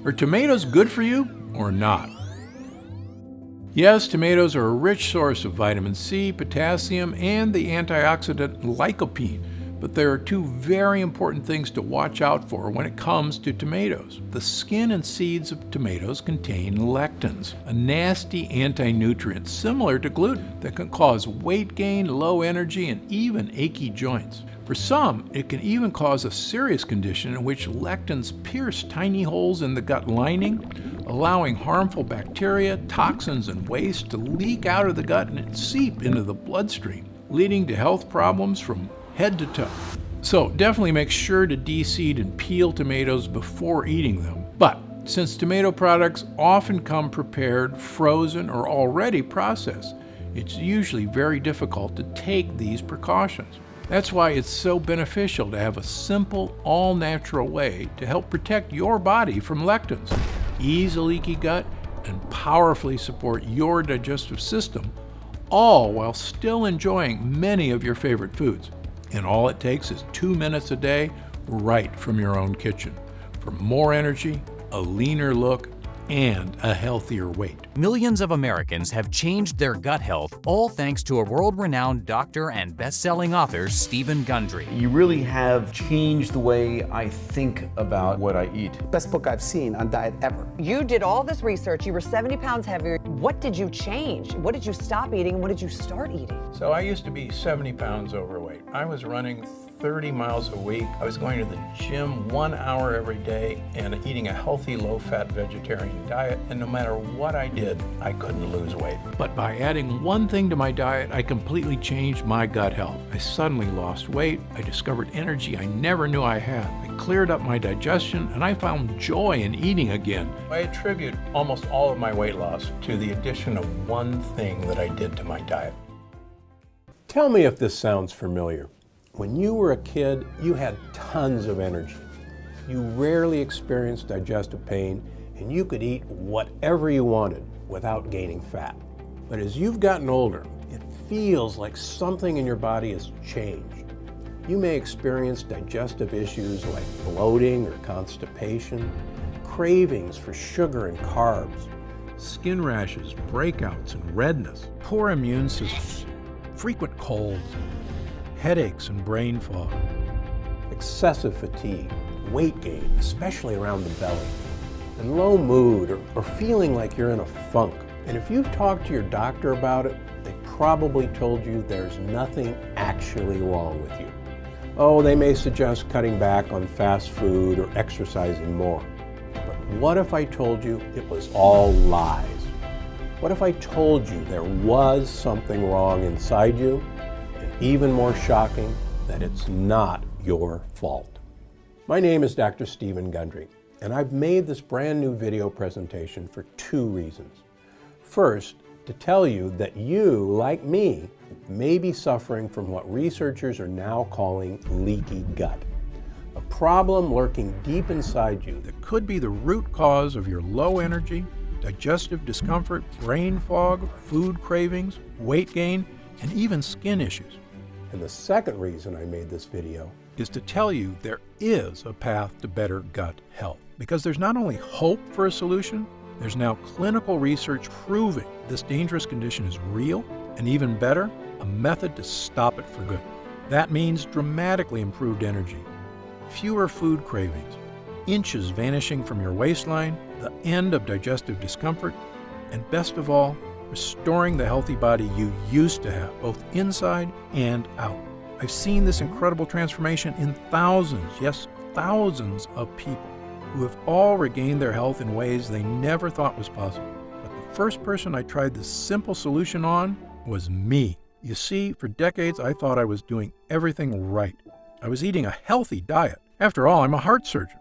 Are tomatoes good for you or not? Yes, tomatoes are a rich source of vitamin C, potassium, and the antioxidant lycopene. But there are two very important things to watch out for when it comes to tomatoes. The skin and seeds of tomatoes contain lectins, a nasty anti-nutrient similar to gluten that can cause weight gain, low energy, and even achy joints. For some, it can even cause a serious condition in which lectins pierce tiny holes in the gut lining, allowing harmful bacteria, toxins, and waste to leak out of the gut and seep into the bloodstream, leading to health problems from head to toe. So definitely make sure to de-seed and peel tomatoes before eating them. But since tomato products often come prepared, frozen, or already processed, it's usually very difficult to take these precautions. That's why it's so beneficial to have a simple, all-natural way to help protect your body from lectins, ease a leaky gut, and powerfully support your digestive system, all while still enjoying many of your favorite foods. And all it takes is 2 minutes a day, right from your own kitchen, for more energy, a leaner look, and a healthier weight. Millions of Americans have changed their gut health, all thanks to a world-renowned doctor and best-selling author, Stephen Gundry. You really have changed the way I think about what I eat. Best book I've seen on diet ever. You did all this research. You were 70 pounds heavier. What did you change? What did you stop eating and what did you start eating? So I used to be 70 pounds overweight. I was running 30 miles a week. I was going to the gym 1 hour every day and eating a healthy, low-fat vegetarian diet. And no matter what I did, I couldn't lose weight. But by adding one thing to my diet, I completely changed my gut health. I suddenly lost weight. I discovered energy I never knew I had. I cleared up my digestion and I found joy in eating again. I attribute almost all of my weight loss to the addition of one thing that I did to my diet. Tell me if this sounds familiar. When you were a kid, you had tons of energy. You rarely experienced digestive pain, and you could eat whatever you wanted without gaining fat. But as you've gotten older, it feels like something in your body has changed. You may experience digestive issues like bloating or constipation, cravings for sugar and carbs, skin rashes, breakouts, and redness, poor immune systems, frequent colds, headaches and brain fog, excessive fatigue, weight gain, especially around the belly, and low mood or feeling like you're in a funk. And if you've talked to your doctor about it, they probably told you there's nothing actually wrong with you. Oh, they may suggest cutting back on fast food or exercising more. But what if I told you it was all lies? What if I told you there was something wrong inside you? Even more shocking, that it's not your fault. My name is Dr. Stephen Gundry, and I've made this brand new video presentation for two reasons. First, to tell you that you, like me, may be suffering from what researchers are now calling leaky gut, a problem lurking deep inside you that could be the root cause of your low energy, digestive discomfort, brain fog, food cravings, weight gain, and even skin issues. And the second reason I made this video is to tell you there is a path to better gut health. Because there's not only hope for a solution, there's now clinical research proving this dangerous condition is real, and even better, a method to stop it for good. That means dramatically improved energy, fewer food cravings, inches vanishing from your waistline, the end of digestive discomfort, and best of all, restoring the healthy body you used to have, both inside and out. I've seen this incredible transformation in thousands, yes, thousands of people who have all regained their health in ways they never thought was possible. But the first person I tried this simple solution on was me. You see, for decades I thought I was doing everything right. I was eating a healthy diet. After all, I'm a heart surgeon.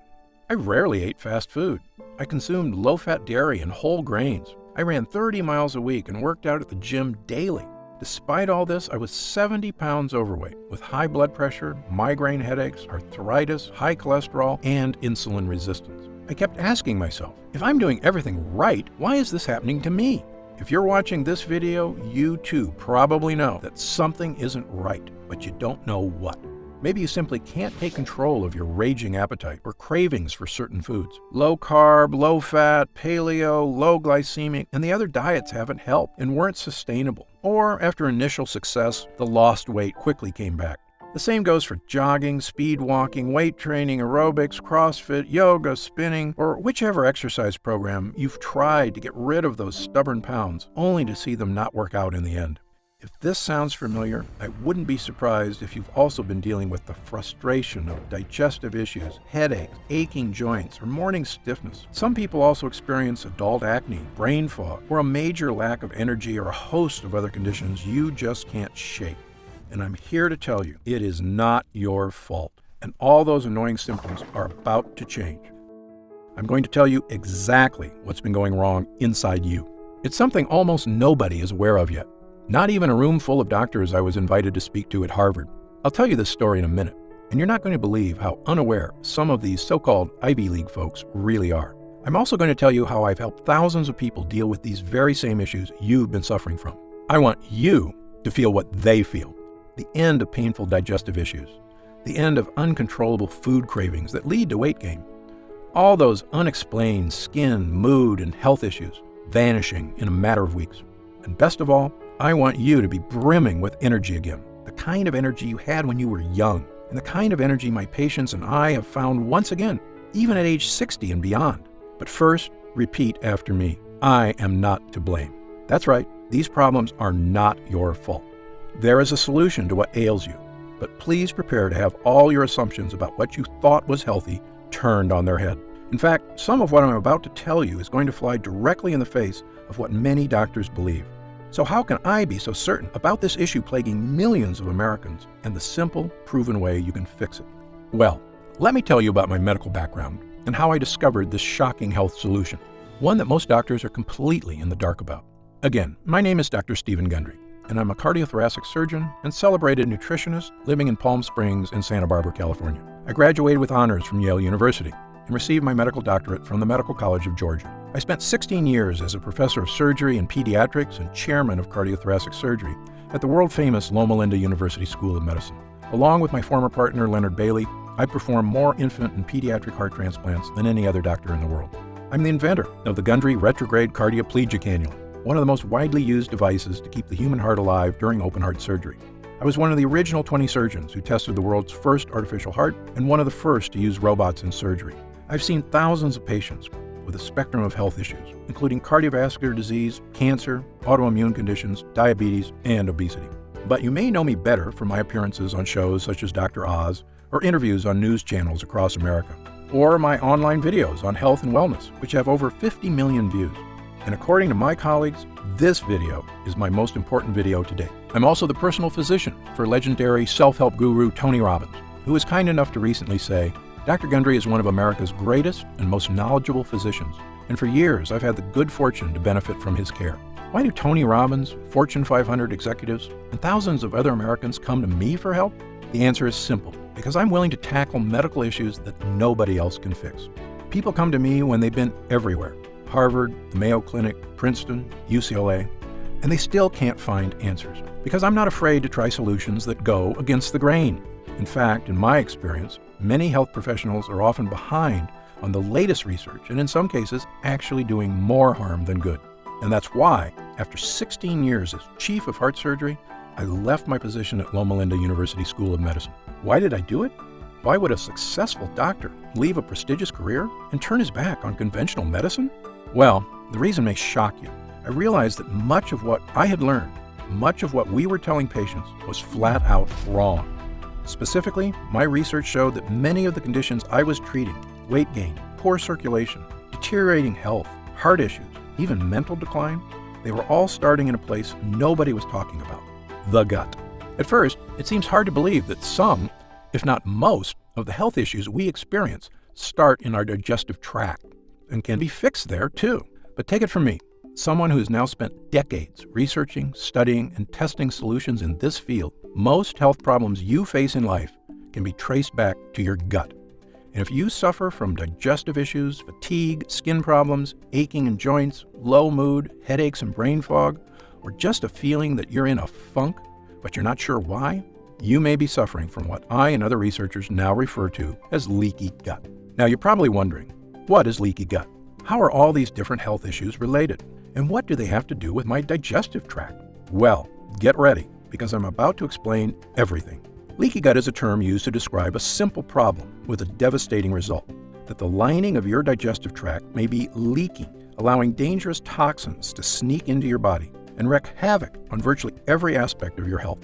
I rarely ate fast food. I consumed low-fat dairy and whole grains. I ran 30 miles a week and worked out at the gym daily. Despite all this, I was 70 pounds overweight with high blood pressure, migraine headaches, arthritis, high cholesterol, and insulin resistance. I kept asking myself, if I'm doing everything right, why is this happening to me? If you're watching this video, you too probably know that something isn't right, but you don't know what. Maybe you simply can't take control of your raging appetite or cravings for certain foods. Low carb, low fat, paleo, low glycemic, and the other diets haven't helped and weren't sustainable. Or after initial success, the lost weight quickly came back. The same goes for jogging, speed walking, weight training, aerobics, CrossFit, yoga, spinning, or whichever exercise program you've tried to get rid of those stubborn pounds, only to see them not work out in the end. If this sounds familiar, I wouldn't be surprised if you've also been dealing with the frustration of digestive issues, headaches, aching joints, or morning stiffness. Some people also experience adult acne, brain fog, or a major lack of energy or a host of other conditions you just can't shake. And I'm here to tell you, it is not your fault, and all those annoying symptoms are about to change. I'm going to tell you exactly what's been going wrong inside you. It's something almost nobody is aware of yet. Not even a room full of doctors I was invited to speak to at Harvard. I'll tell you this story in a minute, and you're not going to believe how unaware some of these so-called Ivy League folks really are. I'm also going to tell you how I've helped thousands of people deal with these very same issues you've been suffering from. I want you to feel what they feel. The end of painful digestive issues. The end of uncontrollable food cravings that lead to weight gain. All those unexplained skin, mood, and health issues vanishing in a matter of weeks. And best of all, I want you to be brimming with energy again, the kind of energy you had when you were young, and the kind of energy my patients and I have found once again, even at age 60 and beyond. But first, repeat after me. I am not to blame. That's right, these problems are not your fault. There is a solution to what ails you, but please prepare to have all your assumptions about what you thought was healthy turned on their head. In fact, some of what I'm about to tell you is going to fly directly in the face of what many doctors believe. So how can I be so certain about this issue plaguing millions of Americans and the simple, proven way you can fix it? Well, let me tell you about my medical background and how I discovered this shocking health solution, one that most doctors are completely in the dark about. Again, my name is Dr. Stephen Gundry, and I'm a cardiothoracic surgeon and celebrated nutritionist living in Palm Springs and Santa Barbara, California. I graduated with honors from Yale University and received my medical doctorate from the Medical College of Georgia. I spent 16 years as a professor of surgery and pediatrics and chairman of cardiothoracic surgery at the world-famous Loma Linda University School of Medicine. Along with my former partner, Leonard Bailey, I performed more infant and pediatric heart transplants than any other doctor in the world. I'm the inventor of the Gundry retrograde cardioplegia cannula, one of the most widely used devices to keep the human heart alive during open heart surgery. I was one of the original 20 surgeons who tested the world's first artificial heart and one of the first to use robots in surgery. I've seen thousands of patients with a spectrum of health issues, including cardiovascular disease, cancer, autoimmune conditions, diabetes, and obesity. But you may know me better from my appearances on shows such as Dr. Oz or interviews on news channels across America, or my online videos on health and wellness, which have over 50 million views. And according to my colleagues, this video is my most important video to date. I'm also the personal physician for legendary self-help guru Tony Robbins, who was kind enough to recently say, Dr. Gundry is one of America's greatest and most knowledgeable physicians, and for years I've had the good fortune to benefit from his care. Why do Tony Robbins, Fortune 500 executives, and thousands of other Americans come to me for help? The answer is simple, because I'm willing to tackle medical issues that nobody else can fix. People come to me when they've been everywhere, Harvard, the Mayo Clinic, Princeton, UCLA, and they still can't find answers, because I'm not afraid to try solutions that go against the grain. In fact, in my experience, many health professionals are often behind on the latest research and in some cases actually doing more harm than good. And that's why, after 16 years as chief of heart surgery, I left my position at Loma Linda University School of Medicine. Why did I do it? Why would a successful doctor leave a prestigious career and turn his back on conventional medicine? Well, the reason may shock you. I realized that much of what I had learned, much of what we were telling patients was flat out wrong. Specifically, my research showed that many of the conditions I was treating, weight gain, poor circulation, deteriorating health, heart issues, even mental decline, they were all starting in a place nobody was talking about, the gut. At first, it seems hard to believe that some, if not most, of the health issues we experience start in our digestive tract and can be fixed there too. But take it from me, someone who has now spent decades researching, studying, and testing solutions in this field, most health problems you face in life can be traced back to your gut. And if you suffer from digestive issues, fatigue, skin problems, aching in joints, low mood, headaches and brain fog, or just a feeling that you're in a funk, but you're not sure why, you may be suffering from what I and other researchers now refer to as leaky gut. Now, you're probably wondering, what is leaky gut? How are all these different health issues related? And what do they have to do with my digestive tract? Well, get ready, because I'm about to explain everything. Leaky gut is a term used to describe a simple problem with a devastating result, that the lining of your digestive tract may be leaky, allowing dangerous toxins to sneak into your body and wreak havoc on virtually every aspect of your health.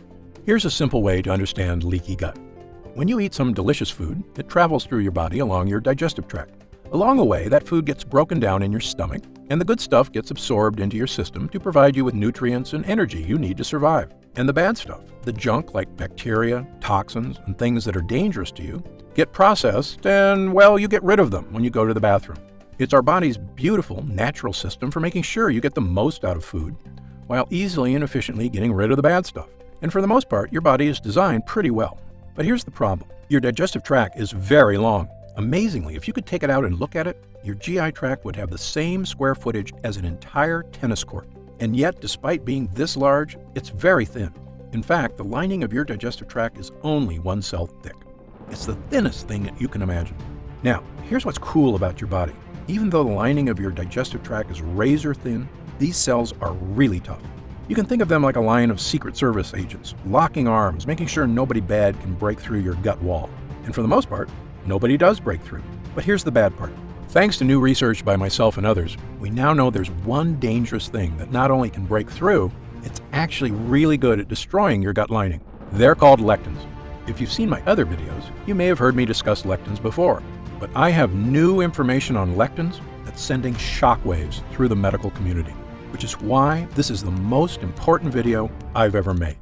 Here's a simple way to understand leaky gut. When you eat some delicious food, it travels through your body along your digestive tract. Along the way, that food gets broken down in your stomach, and the good stuff gets absorbed into your system to provide you with nutrients and energy you need to survive. And the bad stuff, the junk like bacteria, toxins, and things that are dangerous to you, get processed and, well, you get rid of them when you go to the bathroom. It's our body's beautiful, natural system for making sure you get the most out of food, while easily and efficiently getting rid of the bad stuff. And for the most part, your body is designed pretty well. But here's the problem. Your digestive tract is very long. Amazingly, if you could take it out and look at it, your GI tract would have the same square footage as an entire tennis court. And yet, despite being this large, it's very thin. In fact, the lining of your digestive tract is only 1 cell thick. It's the thinnest thing that you can imagine. Now, here's what's cool about your body. Even though the lining of your digestive tract is razor thin, these cells are really tough. You can think of them like a line of Secret Service agents, locking arms, making sure nobody bad can break through your gut wall. And for the most part, nobody does break through. But here's the bad part. Thanks to new research by myself and others, we now know there's one dangerous thing that not only can break through, it's actually really good at destroying your gut lining. They're called lectins. If you've seen my other videos, you may have heard me discuss lectins before, but I have new information on lectins that's sending shockwaves through the medical community, which is why this is the most important video I've ever made.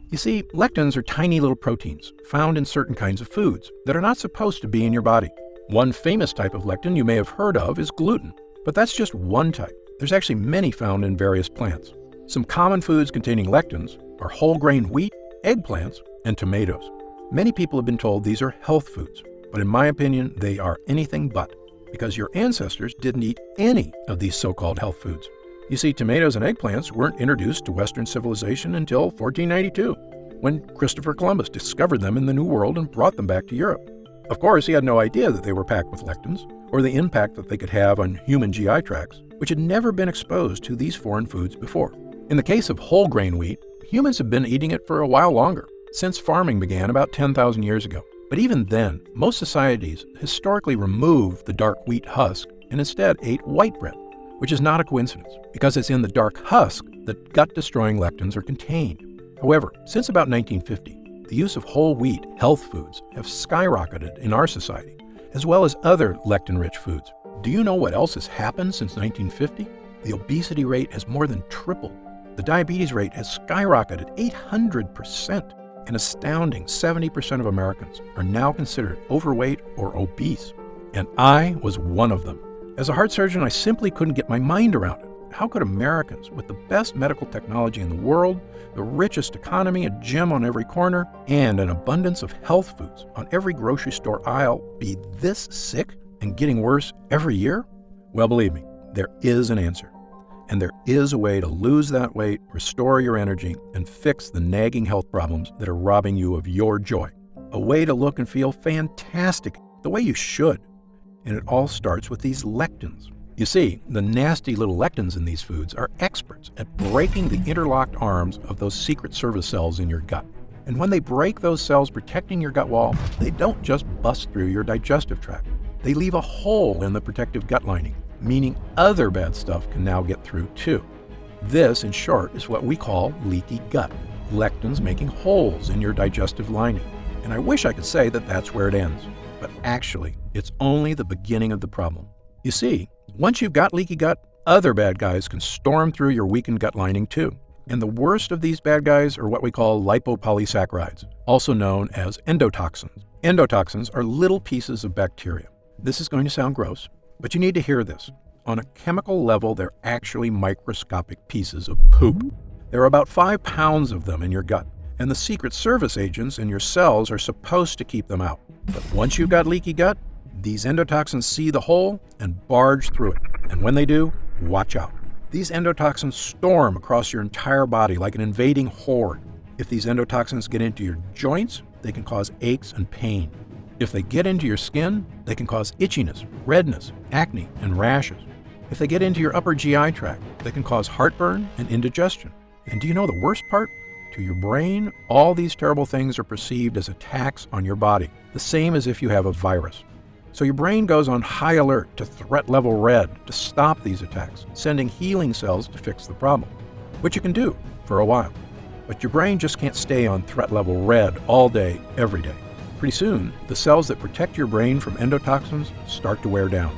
You see, lectins are tiny little proteins found in certain kinds of foods that are not supposed to be in your body. One famous type of lectin you may have heard of is gluten, but that's just one type. There's actually many found in various plants. Some common foods containing lectins are whole grain wheat, eggplants, and tomatoes. Many people have been told these are health foods, but in my opinion, they are anything but, because your ancestors didn't eat any of these so-called health foods. You see, tomatoes and eggplants weren't introduced to Western civilization until 1492, when Christopher Columbus discovered them in the New World and brought them back to Europe. Of course, he had no idea that they were packed with lectins, or the impact that they could have on human GI tracts, which had never been exposed to these foreign foods before. In the case of whole grain wheat, humans have been eating it for a while longer, since farming began about 10,000 years ago. But even then, most societies historically removed the dark wheat husk and instead ate white bread, which is not a coincidence, because it's in the dark husk that gut-destroying lectins are contained. However, since about 1950, the use of whole wheat health foods have skyrocketed in our society, as well as other lectin-rich foods. Do you know what else has happened since 1950? The obesity rate has more than tripled. The diabetes rate has skyrocketed 800%. An astounding 70% of Americans are now considered overweight or obese, and I was one of them. As a heart surgeon, I simply couldn't get my mind around it. How could Americans with the best medical technology in the world, the richest economy, a gym on every corner, and an abundance of health foods on every grocery store aisle be this sick and getting worse every year? Well, believe me, there is an answer. And there is a way to lose that weight, restore your energy, and fix the nagging health problems that are robbing you of your joy. A way to look and feel fantastic, the way you should. And it all starts with these lectins. You see, the nasty little lectins in these foods are experts at breaking the interlocked arms of those Secret Service cells in your gut. And when they break those cells protecting your gut wall, they don't just bust through your digestive tract. They leave a hole in the protective gut lining, meaning other bad stuff can now get through too. This, in short, is what we call leaky gut. Lectins making holes in your digestive lining. And I wish I could say that that's where it ends. But actually, it's only the beginning of the problem. You see, once you've got leaky gut, other bad guys can storm through your weakened gut lining too. And the worst of these bad guys are what we call lipopolysaccharides, also known as endotoxins. Endotoxins are little pieces of bacteria. This is going to sound gross, but you need to hear this. On a chemical level, they're actually microscopic pieces of poop. There are about 5 pounds of them in your gut, and the Secret Service agents in your cells are supposed to keep them out. But once you've got leaky gut, these endotoxins see the hole and barge through it. And when they do, watch out. These endotoxins storm across your entire body like an invading horde. If these endotoxins get into your joints, they can cause aches and pain. If they get into your skin, they can cause itchiness, redness, acne, and rashes. If they get into your upper GI tract, they can cause heartburn and indigestion. And do you know the worst part? To your brain, all these terrible things are perceived as attacks on your body, the same as if you have a virus. So your brain goes on high alert to threat level red to stop these attacks, sending healing cells to fix the problem, which you can do for a while. But your brain just can't stay on threat level red all day, every day. Pretty soon, the cells that protect your brain from endotoxins start to wear down.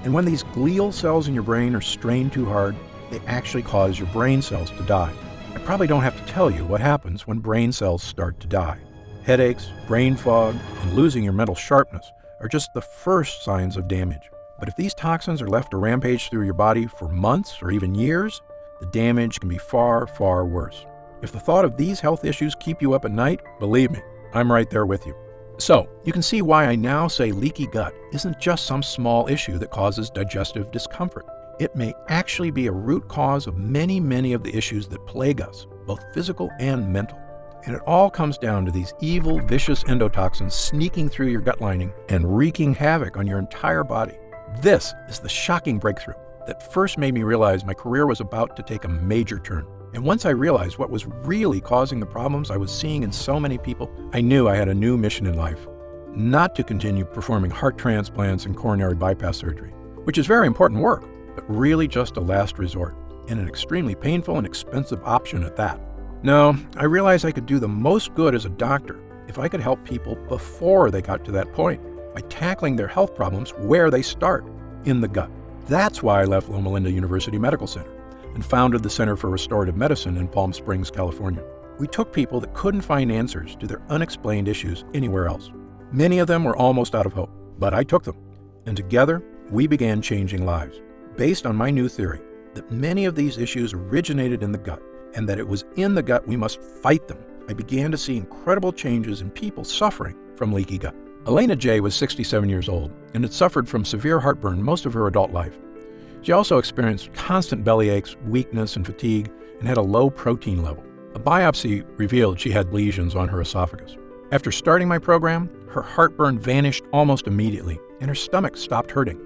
And when these glial cells in your brain are strained too hard, they actually cause your brain cells to die. I probably don't have to tell you what happens when brain cells start to die. Headaches, brain fog, and losing your mental sharpness are just the first signs of damage. But if these toxins are left to rampage through your body for months or even years, the damage can be far, far worse. If the thought of these health issues keep you up at night, believe me, I'm right there with you. So, you can see why I now say leaky gut isn't just some small issue that causes digestive discomfort. It may actually be a root cause of many, many of the issues that plague us, both physical and mental. And it all comes down to these evil, vicious endotoxins sneaking through your gut lining and wreaking havoc on your entire body. This is the shocking breakthrough that first made me realize my career was about to take a major turn. And once I realized what was really causing the problems I was seeing in so many people, I knew I had a new mission in life. Not to continue performing heart transplants and coronary bypass surgery, which is very important work, but really just a last resort, and an extremely painful and expensive option at that. No, I realized I could do the most good as a doctor if I could help people before they got to that point, by tackling their health problems where they start, in the gut. That's why I left Loma Linda University Medical Center and founded the Center for Restorative Medicine in Palm Springs, California. We took people that couldn't find answers to their unexplained issues anywhere else. Many of them were almost out of hope, but I took them. And together, we began changing lives, based on my new theory that many of these issues originated in the gut, and that it was in the gut we must fight them. I began to see incredible changes in people suffering from leaky gut. Elena J. was 67 years old and had suffered from severe heartburn most of her adult life. She also experienced constant belly aches, weakness, and fatigue, and had a low protein level. A biopsy revealed she had lesions on her esophagus. After starting my program, her heartburn vanished almost immediately, and her stomach stopped hurting.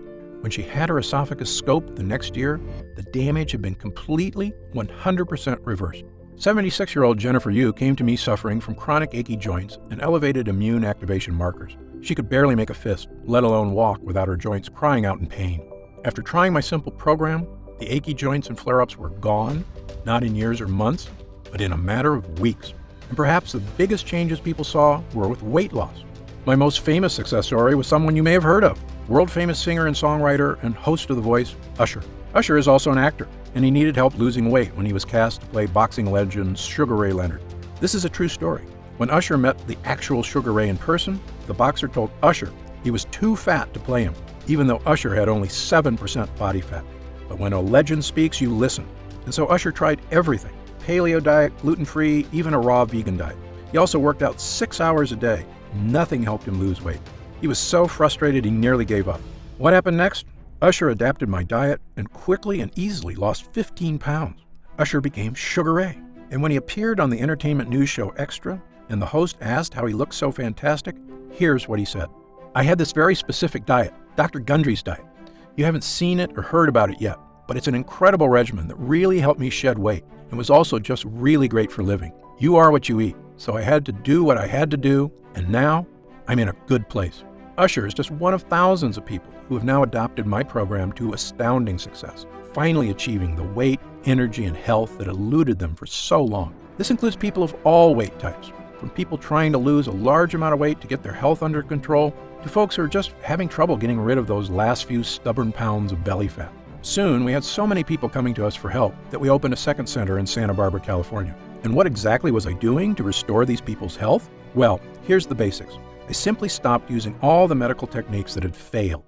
When she had her esophagus scoped the next year, the damage had been completely 100% reversed. 76-year-old Jennifer Yu came to me suffering from chronic achy joints and elevated immune activation markers. She could barely make a fist, let alone walk without her joints crying out in pain. After trying my simple program, the achy joints and flare-ups were gone, not in years or months, but in a matter of weeks. And perhaps the biggest changes people saw were with weight loss. My most famous success story was someone you may have heard of, world-famous singer and songwriter and host of The Voice, Usher. Usher is also an actor, and he needed help losing weight when he was cast to play boxing legend Sugar Ray Leonard. This is a true story. When Usher met the actual Sugar Ray in person, the boxer told Usher he was too fat to play him, even though Usher had only 7% body fat. But when a legend speaks, you listen. And so Usher tried everything: paleo diet, gluten-free, even a raw vegan diet. He also worked out 6 hours a day. Nothing helped him lose weight. He was so frustrated he nearly gave up. What happened next? Usher adapted my diet and quickly and easily lost 15 pounds. Usher became Sugar Ray. And when he appeared on the entertainment news show Extra, and the host asked how he looked so fantastic, here's what he said. I had this very specific diet, Dr. Gundry's diet. You haven't seen it or heard about it yet, but it's an incredible regimen that really helped me shed weight and was also just really great for living. You are what you eat, so I had to do what I had to do, and now I'm in a good place. Usher is just one of thousands of people who have now adopted my program to astounding success, finally achieving the weight, energy, and health that eluded them for so long. This includes people of all weight types, from people trying to lose a large amount of weight to get their health under control, to folks who are just having trouble getting rid of those last few stubborn pounds of belly fat. Soon, we had so many people coming to us for help that we opened a second center in Santa Barbara, California. And what exactly was I doing to restore these people's health? Well, here's the basics. I simply stopped using all the medical techniques that had failed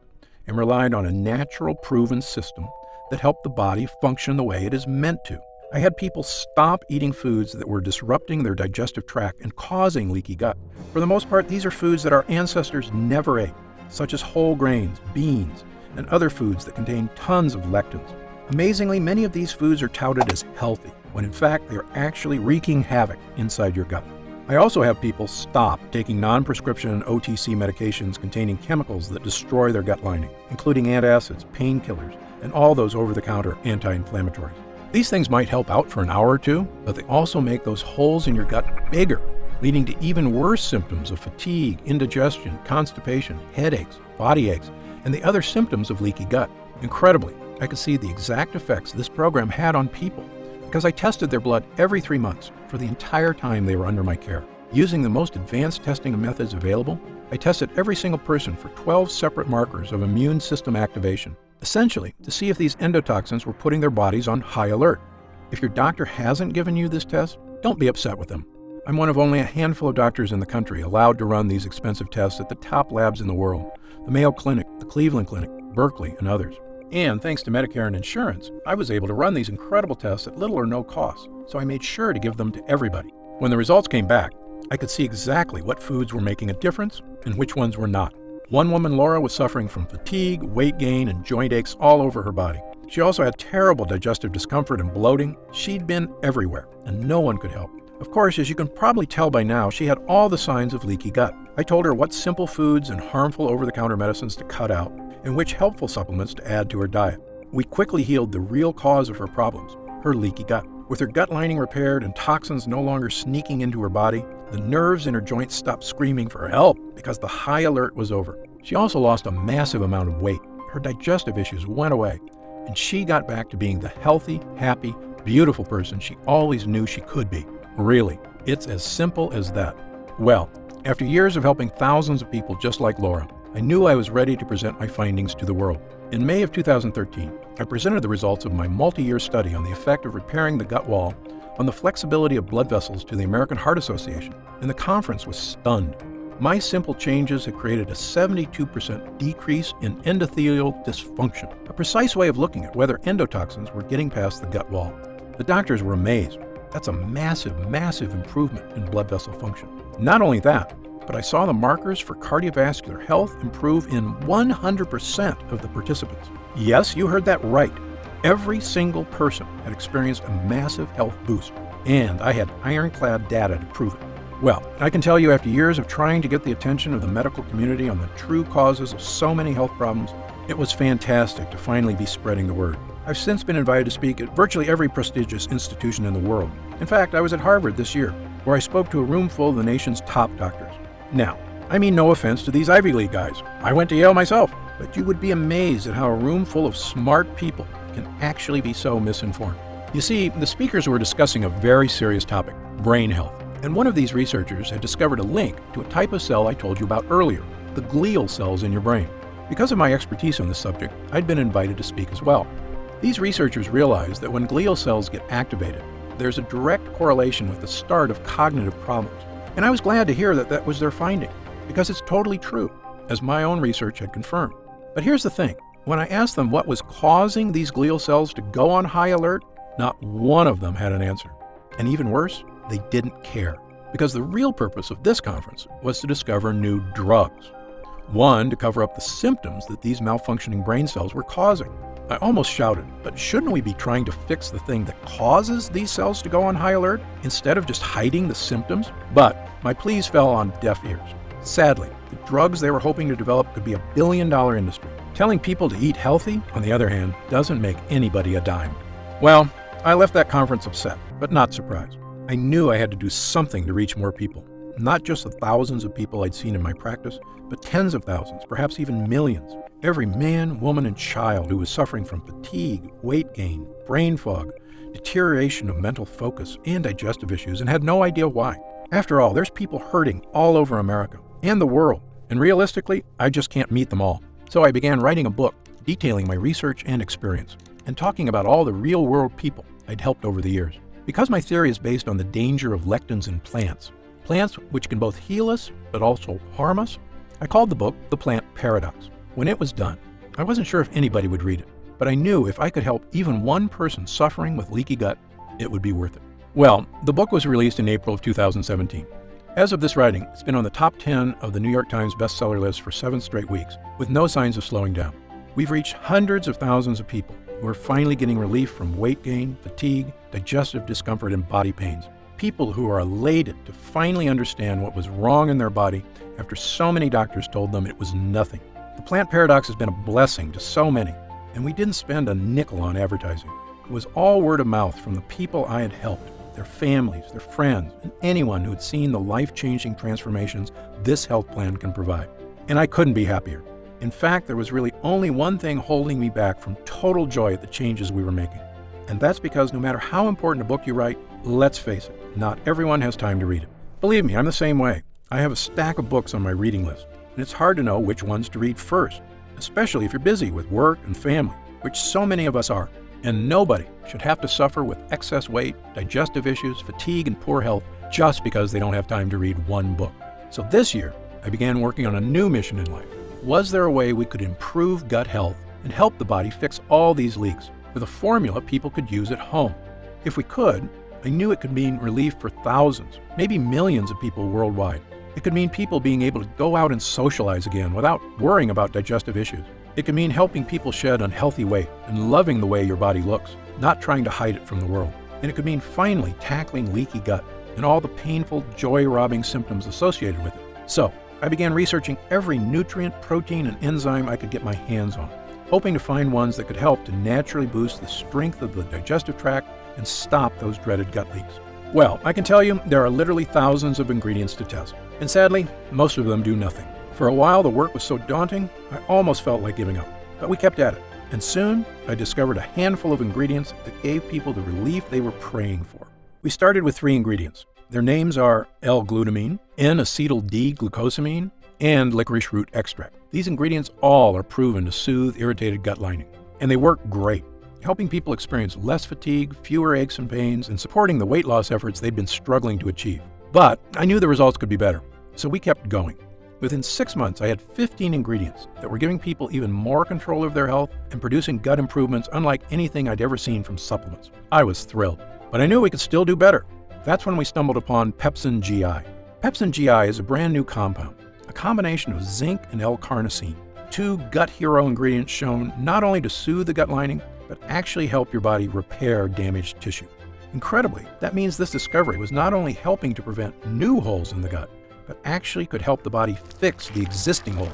and relied on a natural, proven system that helped the body function the way it is meant to. I had people stop eating foods that were disrupting their digestive tract and causing leaky gut. For the most part, these are foods that our ancestors never ate, such as whole grains, beans, and other foods that contain tons of lectins. Amazingly, many of these foods are touted as healthy, when in fact they're actually wreaking havoc inside your gut. I also have people stop taking non-prescription and OTC medications containing chemicals that destroy their gut lining, including antacids, painkillers, and all those over-the-counter anti-inflammatories. These things might help out for an hour or two, but they also make those holes in your gut bigger, leading to even worse symptoms of fatigue, indigestion, constipation, headaches, body aches, and the other symptoms of leaky gut. Incredibly, I could see the exact effects this program had on people because I tested their blood every 3 months for the entire time they were under my care. Using the most advanced testing methods available, I tested every single person for 12 separate markers of immune system activation, essentially to see if these endotoxins were putting their bodies on high alert. If your doctor hasn't given you this test, don't be upset with them. I'm one of only a handful of doctors in the country allowed to run these expensive tests at the top labs in the world: the Mayo Clinic, the Cleveland Clinic, Berkeley, and others. And thanks to Medicare and insurance, I was able to run these incredible tests at little or no cost, so I made sure to give them to everybody. When the results came back, I could see exactly what foods were making a difference and which ones were not. One woman, Laura, was suffering from fatigue, weight gain, and joint aches all over her body. She also had terrible digestive discomfort and bloating. She'd been everywhere, and no one could help. Of course, as you can probably tell by now, she had all the signs of leaky gut. I told her what simple foods and harmful over-the-counter medicines to cut out, and which helpful supplements to add to her diet. We quickly healed the real cause of her problems, her leaky gut. With her gut lining repaired and toxins no longer sneaking into her body, the nerves in her joints stopped screaming for help because the high alert was over. She also lost a massive amount of weight. Her digestive issues went away, and she got back to being the healthy, happy, beautiful person she always knew she could be. Really, it's as simple as that. Well, after years of helping thousands of people just like Laura, I knew I was ready to present my findings to the world. In May of 2013, I presented the results of my multi-year study on the effect of repairing the gut wall on the flexibility of blood vessels to the American Heart Association, and the conference was stunned. My simple changes had created a 72% decrease in endothelial dysfunction, a precise way of looking at whether endotoxins were getting past the gut wall. The doctors were amazed. That's a massive, massive improvement in blood vessel function. Not only that, but I saw the markers for cardiovascular health improve in 100% of the participants. Yes, you heard that right. Every single person had experienced a massive health boost, and I had ironclad data to prove it. Well, I can tell you after years of trying to get the attention of the medical community on the true causes of so many health problems, it was fantastic to finally be spreading the word. I've since been invited to speak at virtually every prestigious institution in the world. In fact, I was at Harvard this year, where I spoke to a room full of the nation's top doctors. Now, I mean no offense to these Ivy League guys. I went to Yale myself, but you would be amazed at how a room full of smart people can actually be so misinformed. You see, the speakers were discussing a very serious topic, brain health. And one of these researchers had discovered a link to a type of cell I told you about earlier, the glial cells in your brain. Because of my expertise on this subject, I'd been invited to speak as well. These researchers realized that when glial cells get activated, there's a direct correlation with the start of cognitive problems. And I was glad to hear that that was their finding, because it's totally true, as my own research had confirmed. But here's the thing. When I asked them what was causing these glial cells to go on high alert, not one of them had an answer. And even worse, they didn't care, because the real purpose of this conference was to discover new drugs. One, to cover up the symptoms that these malfunctioning brain cells were causing. I almost shouted, but shouldn't we be trying to fix the thing that causes these cells to go on high alert instead of just hiding the symptoms? But my pleas fell on deaf ears. Sadly, the drugs they were hoping to develop could be a billion-dollar industry. Telling people to eat healthy, on the other hand, doesn't make anybody a dime. Well, I left that conference upset, but not surprised. I knew I had to do something to reach more people. Not just the thousands of people I'd seen in my practice, but tens of thousands, perhaps even millions. Every man, woman, and child who was suffering from fatigue, weight gain, brain fog, deterioration of mental focus, and digestive issues, and had no idea why. After all, there's people hurting all over America and the world, and realistically, I just can't meet them all. So I began writing a book detailing my research and experience, and talking about all the real-world people I'd helped over the years. Because my theory is based on the danger of lectins in plants which can both heal us but also harm us, I called the book The Plant Paradox. When it was done, I wasn't sure if anybody would read it, but I knew if I could help even one person suffering with leaky gut, it would be worth it. Well, the book was released in April of 2017. As of this writing, it's been on the top 10 of the New York Times bestseller list for 7 straight weeks, with no signs of slowing down. We've reached hundreds of thousands of people, who are finally getting relief from weight gain, fatigue, digestive discomfort, and body pains. People who are elated to finally understand what was wrong in their body after so many doctors told them it was nothing. The Plant Paradox has been a blessing to so many, and we didn't spend a nickel on advertising. It was all word of mouth from the people I had helped, their families, their friends, and anyone who had seen the life-changing transformations this health plan can provide. And I couldn't be happier. In fact, there was really only one thing holding me back from total joy at the changes we were making. And that's because no matter how important a book you write, let's face it, not everyone has time to read it. Believe me, I'm the same way. I have a stack of books on my reading list, and it's hard to know which ones to read first, especially if you're busy with work and family, which so many of us are. And nobody should have to suffer with excess weight, digestive issues, fatigue, and poor health just because they don't have time to read one book. So this year, I began working on a new mission in life. Was there a way we could improve gut health and help the body fix all these leaks with a formula people could use at home? If we could, I knew it could mean relief for thousands, maybe millions of people worldwide. It could mean people being able to go out and socialize again without worrying about digestive issues. It could mean helping people shed unhealthy weight and loving the way your body looks, not trying to hide it from the world. And it could mean finally tackling leaky gut and all the painful, joy-robbing symptoms associated with it. So, I began researching every nutrient, protein, and enzyme I could get my hands on, hoping to find ones that could help to naturally boost the strength of the digestive tract and stop those dreaded gut leaks. Well, I can tell you there are literally thousands of ingredients to test, and sadly, most of them do nothing. For a while, the work was so daunting, I almost felt like giving up. But we kept at it, and soon I discovered a handful of ingredients that gave people the relief they were praying for. We started with 3 ingredients. Their names are L-glutamine, N-acetyl-D-glucosamine, and licorice root extract. These ingredients all are proven to soothe irritated gut lining, and they work great, helping people experience less fatigue, fewer aches and pains, and supporting the weight loss efforts they'd been struggling to achieve. But I knew the results could be better, so we kept going. Within 6 months, I had 15 ingredients that were giving people even more control of their health and producing gut improvements unlike anything I'd ever seen from supplements. I was thrilled, but I knew we could still do better. That's when we stumbled upon Pepsin GI. Pepsin GI is a brand new compound, a combination of zinc and L-carnosine, 2 gut hero ingredients shown not only to soothe the gut lining, but actually help your body repair damaged tissue. Incredibly, that means this discovery was not only helping to prevent new holes in the gut, but actually could help the body fix the existing holes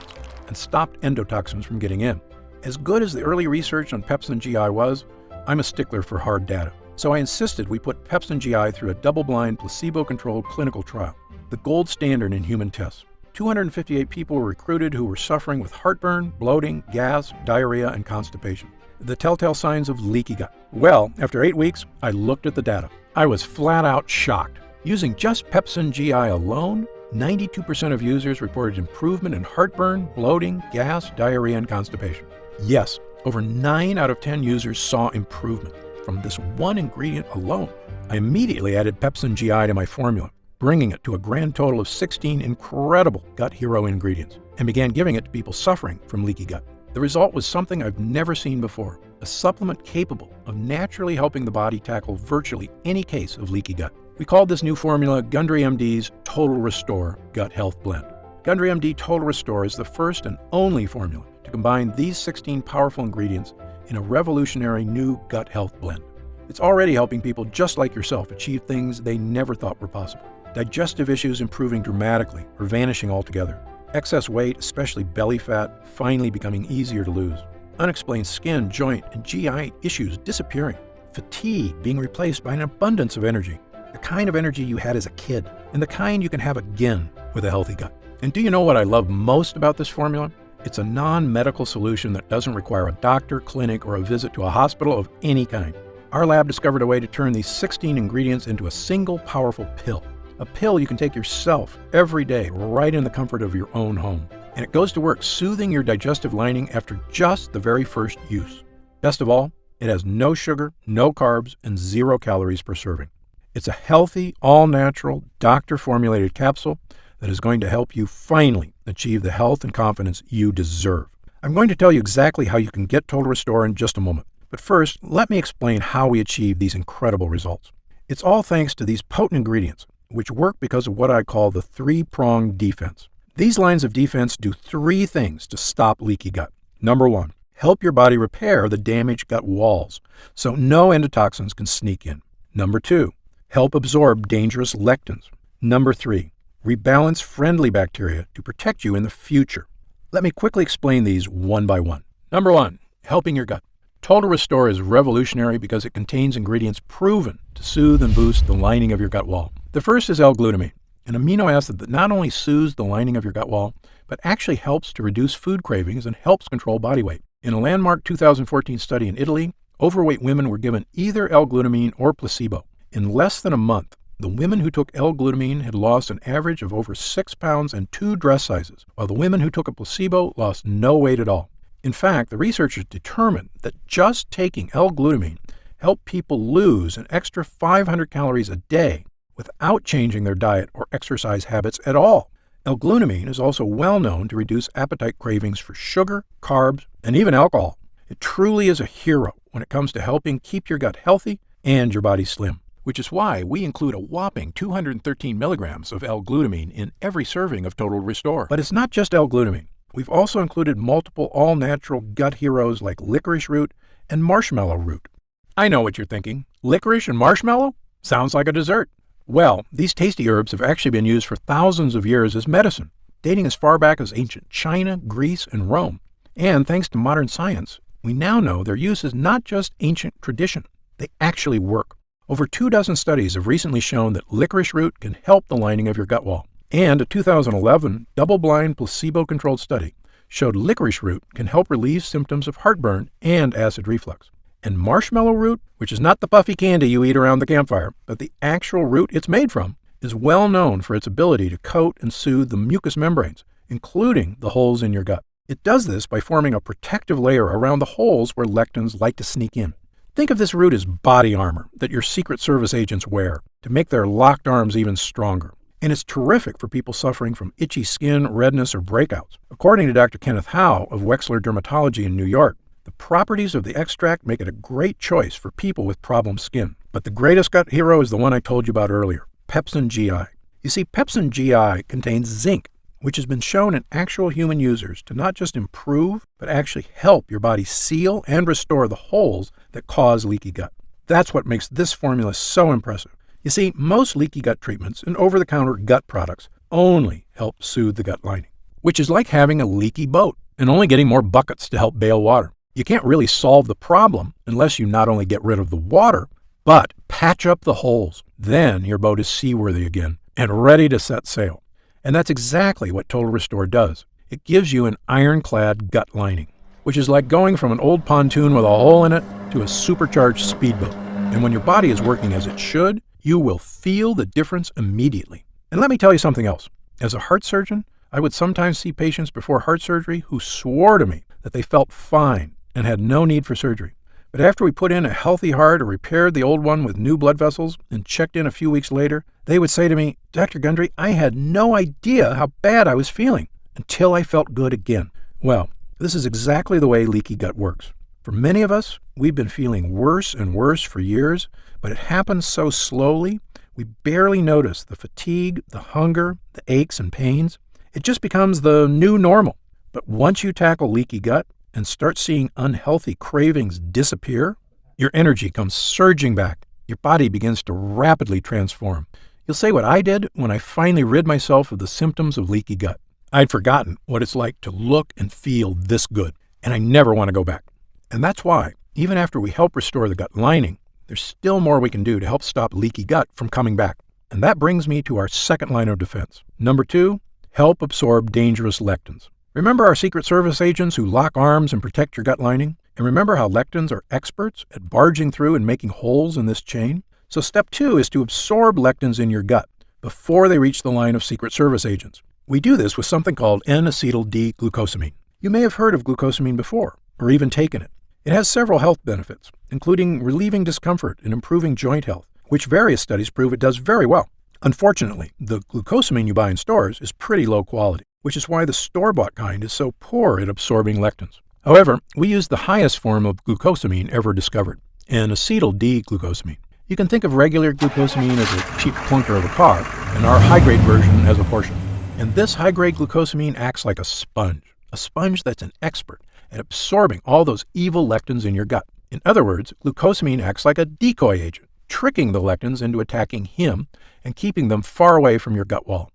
and stop endotoxins from getting in. As good as the early research on Pepsin GI was, I'm a stickler for hard data. So I insisted we put Pepsin GI through a double-blind, placebo-controlled clinical trial, the gold standard in human tests. 258 people were recruited who were suffering with heartburn, bloating, gas, diarrhea, and constipation, the telltale signs of leaky gut. Well, after 8 weeks, I looked at the data. I was flat out shocked. Using just Pepsin GI alone, 92% of users reported improvement in heartburn, bloating, gas, diarrhea, and constipation. Yes, over 9 out of 10 users saw improvement from this one ingredient alone. I immediately added Pepsin GI to my formula, bringing it to a grand total of 16 incredible gut hero ingredients, and began giving it to people suffering from leaky gut. The result was something I've never seen before, a supplement capable of naturally helping the body tackle virtually any case of leaky gut. We called this new formula Gundry MD's Total Restore Gut Health Blend. Gundry MD Total Restore is the first and only formula to combine these 16 powerful ingredients in a revolutionary new gut health blend. It's already helping people just like yourself achieve things they never thought were possible. Digestive issues improving dramatically or vanishing altogether. Excess weight, especially belly fat, finally becoming easier to lose. Unexplained skin, joint, and GI issues disappearing. Fatigue being replaced by an abundance of energy. The kind of energy you had as a kid, and the kind you can have again with a healthy gut. And do you know what I love most about this formula? It's a non-medical solution that doesn't require a doctor, clinic, or a visit to a hospital of any kind. Our lab discovered a way to turn these 16 ingredients into a single powerful pill. A pill you can take yourself every day, right in the comfort of your own home. And it goes to work soothing your digestive lining after just the very first use. Best of all, it has no sugar, no carbs, and 0 calories per serving. It's a healthy, all-natural, doctor-formulated capsule that is going to help you finally achieve the health and confidence you deserve. I'm going to tell you exactly how you can get Total Restore in just a moment. But first, let me explain how we achieve these incredible results. It's all thanks to these potent ingredients, which work because of what I call the 3-pronged defense. These lines of defense do 3 things to stop leaky gut. Number 1, help your body repair the damaged gut walls so no endotoxins can sneak in. Number 2, help absorb dangerous lectins. Number 3, rebalance friendly bacteria to protect you in the future. Let me quickly explain these one by one. Number 1, helping your gut. Total Restore is revolutionary because it contains ingredients proven to soothe and boost the lining of your gut wall. The first is L-glutamine, an amino acid that not only soothes the lining of your gut wall, but actually helps to reduce food cravings and helps control body weight. In a landmark 2014 study in Italy, overweight women were given either L-glutamine or placebo. In less than a month, the women who took L-glutamine had lost an average of over 6 pounds and 2 dress sizes, while the women who took a placebo lost no weight at all. In fact, the researchers determined that just taking L-glutamine helped people lose an extra 500 calories a day without changing their diet or exercise habits at all. L-glutamine is also well known to reduce appetite cravings for sugar, carbs, and even alcohol. It truly is a hero when it comes to helping keep your gut healthy and your body slim, which is why we include a whopping 213 milligrams of L-glutamine in every serving of Total Restore. But it's not just L-glutamine. We've also included multiple all-natural gut heroes like licorice root and marshmallow root. I know what you're thinking. Licorice and marshmallow? Sounds like a dessert. Well, these tasty herbs have actually been used for thousands of years as medicine, dating as far back as ancient China, Greece, and Rome. And thanks to modern science, we now know their use is not just ancient tradition. They actually work. Over 24 studies have recently shown that licorice root can help the lining of your gut wall. And a 2011 double-blind placebo-controlled study showed licorice root can help relieve symptoms of heartburn and acid reflux. And marshmallow root, which is not the puffy candy you eat around the campfire, but the actual root it's made from, is well known for its ability to coat and soothe the mucous membranes, including the holes in your gut. It does this by forming a protective layer around the holes where lectins like to sneak in. Think of this root as body armor that your Secret Service agents wear to make their locked arms even stronger. And it's terrific for people suffering from itchy skin, redness, or breakouts. According to Dr. Kenneth Howe of Wexler Dermatology in New York, the properties of the extract make it a great choice for people with problem skin. But the greatest gut hero is the one I told you about earlier, Pepsin GI. You see, Pepsin GI contains zinc, which has been shown in actual human users to not just improve, but actually help your body seal and restore the holes that cause leaky gut. That's what makes this formula so impressive. You see, most leaky gut treatments and over-the-counter gut products only help soothe the gut lining, which is like having a leaky boat and only getting more buckets to help bail water. You can't really solve the problem unless you not only get rid of the water, but patch up the holes. Then your boat is seaworthy again and ready to set sail. And that's exactly what Total Restore does. It gives you an ironclad gut lining, which is like going from an old pontoon with a hole in it to a supercharged speedboat. And when your body is working as it should, you will feel the difference immediately. And let me tell you something else. As a heart surgeon, I would sometimes see patients before heart surgery who swore to me that they felt fine and had no need for surgery. But after we put in a healthy heart or repaired the old one with new blood vessels and checked in a few weeks later, they would say to me, "Dr. Gundry, I had no idea how bad I was feeling until I felt good again." Well, this is exactly the way leaky gut works. For many of us, we've been feeling worse and worse for years, but it happens so slowly, we barely notice the fatigue, the hunger, the aches and pains. It just becomes the new normal. But once you tackle leaky gut and start seeing unhealthy cravings disappear, your energy comes surging back. Your body begins to rapidly transform. You'll say what I did when I finally rid myself of the symptoms of leaky gut. I'd forgotten what it's like to look and feel this good, and I never want to go back. And that's why, even after we help restore the gut lining, there's still more we can do to help stop leaky gut from coming back. And that brings me to our second line of defense. Number 2, help absorb dangerous lectins. Remember our Secret Service agents who lock arms and protect your gut lining? And remember how lectins are experts at barging through and making holes in this chain? So step 2 is to absorb lectins in your gut before they reach the line of Secret Service agents. We do this with something called N-acetyl-D-glucosamine. You may have heard of glucosamine before, or even taken it. It has several health benefits, including relieving discomfort and improving joint health, which various studies prove it does very well. Unfortunately, the glucosamine you buy in stores is pretty low quality, which is why the store-bought kind is so poor at absorbing lectins. However, we use the highest form of glucosamine ever discovered, N-acetyl-D-glucosamine. You can think of regular glucosamine as a cheap clunker of a car, and our high-grade version as a Porsche. And this high-grade glucosamine acts like a sponge that's an expert at absorbing all those evil lectins in your gut. In other words, glucosamine acts like a decoy agent, tricking the lectins into attacking him and keeping them far away from your gut wall.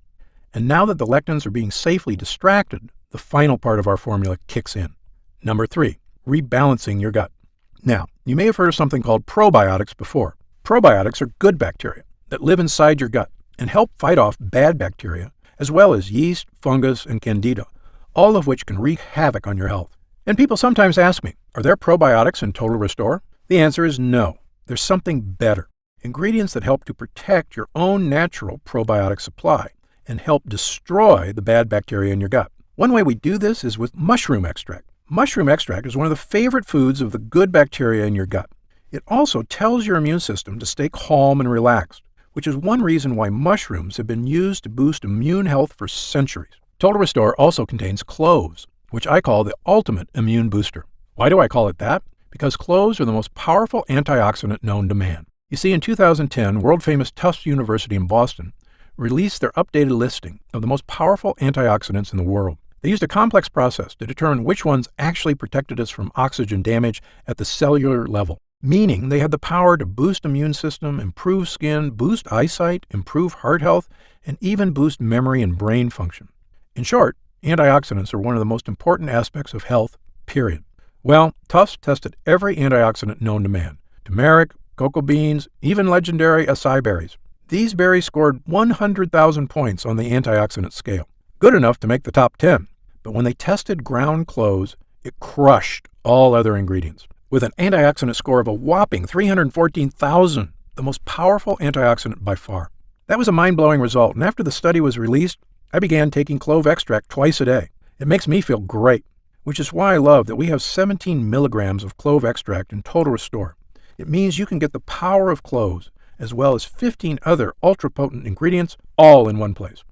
And now that the lectins are being safely distracted, the final part of our formula kicks in. Number 3, rebalancing your gut. Now, you may have heard of something called probiotics before. Probiotics are good bacteria that live inside your gut and help fight off bad bacteria, as well as yeast, fungus, and candida, all of which can wreak havoc on your health. And people sometimes ask me, are there probiotics in Total Restore? The answer is no. There's something better. Ingredients that help to protect your own natural probiotic supply and help destroy the bad bacteria in your gut. One way we do this is with mushroom extract. Mushroom extract is one of the favorite foods of the good bacteria in your gut. It also tells your immune system to stay calm and relaxed, which is one reason why mushrooms have been used to boost immune health for centuries. Total Restore also contains cloves, which I call the ultimate immune booster. Why do I call it that? Because cloves are the most powerful antioxidant known to man. You see, in 2010, world-famous Tufts University in Boston released their updated listing of the most powerful antioxidants in the world. They used a complex process to determine which ones actually protected us from oxygen damage at the cellular level, meaning they had the power to boost immune system, improve skin, boost eyesight, improve heart health, and even boost memory and brain function. In short, antioxidants are one of the most important aspects of health, period. Well, Tufts tested every antioxidant known to man: turmeric, cocoa beans, even legendary acai berries. These berries scored 100,000 points on the antioxidant scale, good enough to make the top 10. But when they tested ground cloves, it crushed all other ingredients, with an antioxidant score of a whopping 314,000, the most powerful antioxidant by far. That was a mind-blowing result, and after the study was released, I began taking clove extract twice a day. It makes me feel great, which is why I love that we have 17 milligrams of clove extract in Total Restore. It means you can get the power of cloves, as well as 15 other ultra-potent ingredients, all in one place.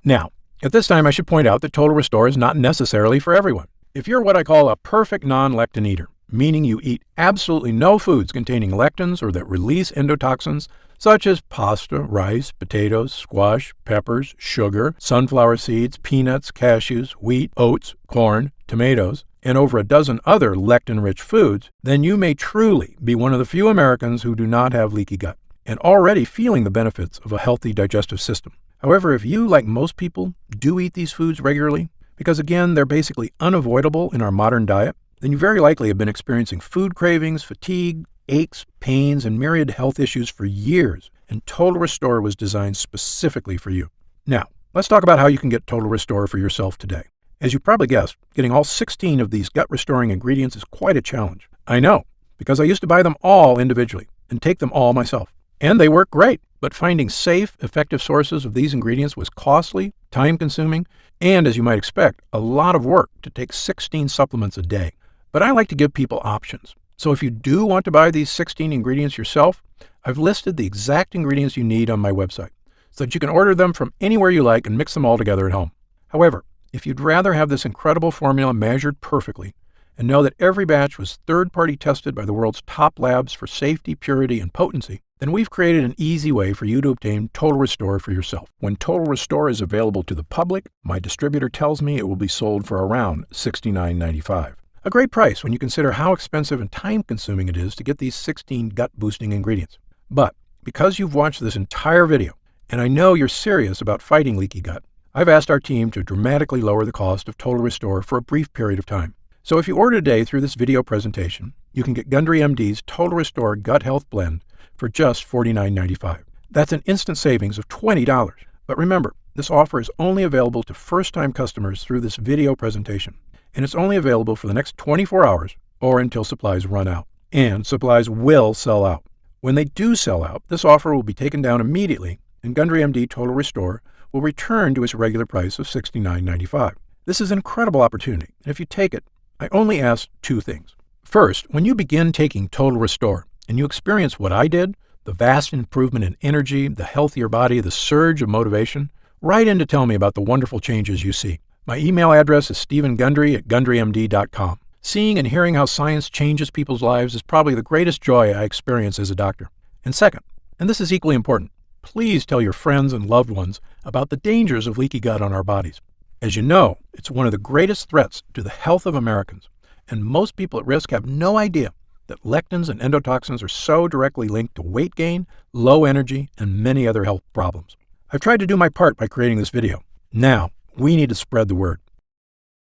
Now, at this time, I should point out that Total Restore is not necessarily for everyone. If you're what I call a perfect non-lectin eater, meaning you eat absolutely no foods containing lectins or that release endotoxins, such as pasta, rice, potatoes, squash, peppers, sugar, sunflower seeds, peanuts, cashews, wheat, oats, corn, tomatoes, and over a dozen other lectin-rich foods, then you may truly be one of the few Americans who do not have leaky gut and already feeling the benefits of a healthy digestive system. However, if you, like most people, do eat these foods regularly, because again, they're basically unavoidable in our modern diet, then you very likely have been experiencing food cravings, fatigue, aches, pains, and myriad health issues for years, and Total Restore was designed specifically for you. Now, let's talk about how you can get Total Restore for yourself today. As you probably guessed, getting all 16 of these gut-restoring ingredients is quite a challenge. I know, because I used to buy them all individually and take them all myself. And they work great, but finding safe, effective sources of these ingredients was costly, time-consuming, and, as you might expect, a lot of work to take 16 supplements a day. But I like to give people options. So if you do want to buy these 16 ingredients yourself, I've listed the exact ingredients you need on my website so that you can order them from anywhere you like and mix them all together at home. However, if you'd rather have this incredible formula measured perfectly and know that every batch was third-party tested by the world's top labs for safety, purity, and potency, then we've created an easy way for you to obtain Total Restore for yourself. When Total Restore is available to the public, my distributor tells me it will be sold for around $69.95. A great price when you consider how expensive and time-consuming it is to get these 16 gut-boosting ingredients. But because you've watched this entire video, and I know you're serious about fighting leaky gut, I've asked our team to dramatically lower the cost of Total Restore for a brief period of time. So if you order today through this video presentation, you can get Gundry MD's Total Restore Gut Health Blend for just $49.95. That's an instant savings of $20. But remember, this offer is only available to first-time customers through this video presentation, and it's only available for the next 24 hours or until supplies run out. And supplies will sell out. When they do sell out, this offer will be taken down immediately, and Gundry MD Total Restore will return to its regular price of $69.95. This is an incredible opportunity, and if you take it, I only ask two things. First, when you begin taking Total Restore and you experience what I did, the vast improvement in energy, the healthier body, the surge of motivation, write in to tell me about the wonderful changes you see. My email address is stephengundry@gundrymd.com. Seeing and hearing how science changes people's lives is probably the greatest joy I experience as a doctor. And second, and this is equally important, please tell your friends and loved ones about the dangers of leaky gut on our bodies. As you know, it's one of the greatest threats to the health of Americans, and most people at risk have no idea that lectins and endotoxins are so directly linked to weight gain, low energy, and many other health problems. I've tried to do my part by creating this video. Now, we need to spread the word.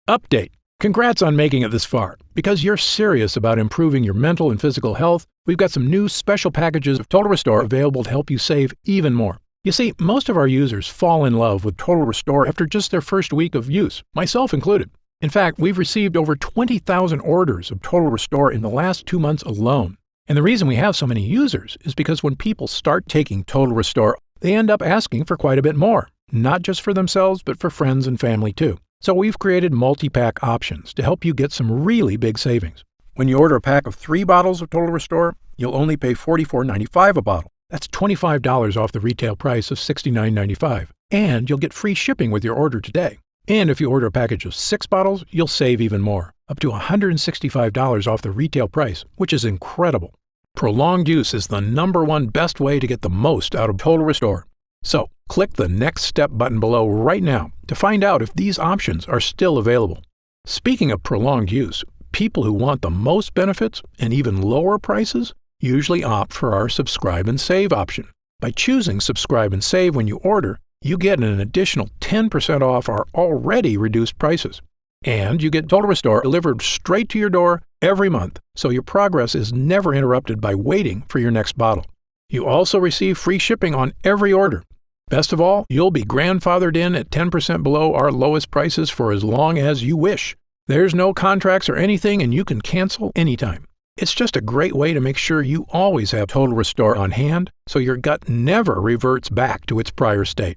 Update. Congrats on making it this far. Because you're serious about improving your mental and physical health, we've got some new special packages of Total Restore available to help you save even more. You see, most of our users fall in love with Total Restore after just their first week of use, myself included. In fact, we've received over 20,000 orders of Total Restore in the last 2 months alone. And the reason we have so many users is because when people start taking Total Restore, they end up asking for quite a bit more, not just for themselves, but for friends and family too. So we've created multi-pack options to help you get some really big savings. When you order a pack of 3 bottles of Total Restore, you'll only pay $44.95 a bottle. That's $25 off the retail price of $69.95. And you'll get free shipping with your order today. And if you order a package of 6 bottles, you'll save even more, up to $165 off the retail price, which is incredible. Prolonged use is the #1 best way to get the most out of Total Restore. So, click the Next Step button below right now to find out if these options are still available. Speaking of prolonged use, people who want the most benefits and even lower prices usually opt for our Subscribe and Save option. By choosing Subscribe and Save when you order, you get an additional 10% off our already reduced prices. And you get Total Restore delivered straight to your door every month, so your progress is never interrupted by waiting for your next bottle. You also receive free shipping on every order. Best of all, you'll be grandfathered in at 10% below our lowest prices for as long as you wish. There's no contracts or anything, and you can cancel anytime. It's just a great way to make sure you always have Total Restore on hand, so your gut never reverts back to its prior state.